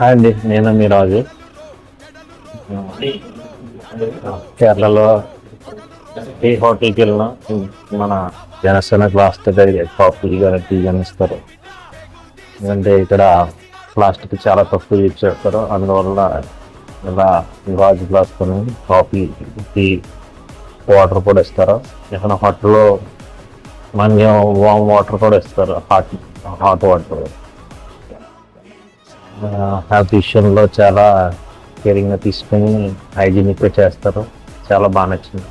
Hi అండి, నేను మీ రాజు. కేరళలో ఏ హోటల్కి వెళ్ళినా మన జనసేన గ్లాస్తో కాఫీ కానీ టీ కానీ ఇస్తారు. ఎందుకంటే ఇక్కడ ప్లాస్టిక్ చాలా తక్కువ యూజ్ చేస్తారు. అందువల్ల ఇలా గాజు గ్లాస్తో కాఫీ, టీ, వాటర్ కూడా ఇస్తారు. ఏదైనా హోటల్లో మనకి వామ్ వాటర్ కూడా ఇస్తారు, హాట్ వాటర్. హెల్త్ విషయంలో చాలా కేరింగ్గా తీసుకొని హైజీనిక్గా చేస్తారు. చాలా బాగా నచ్చింది.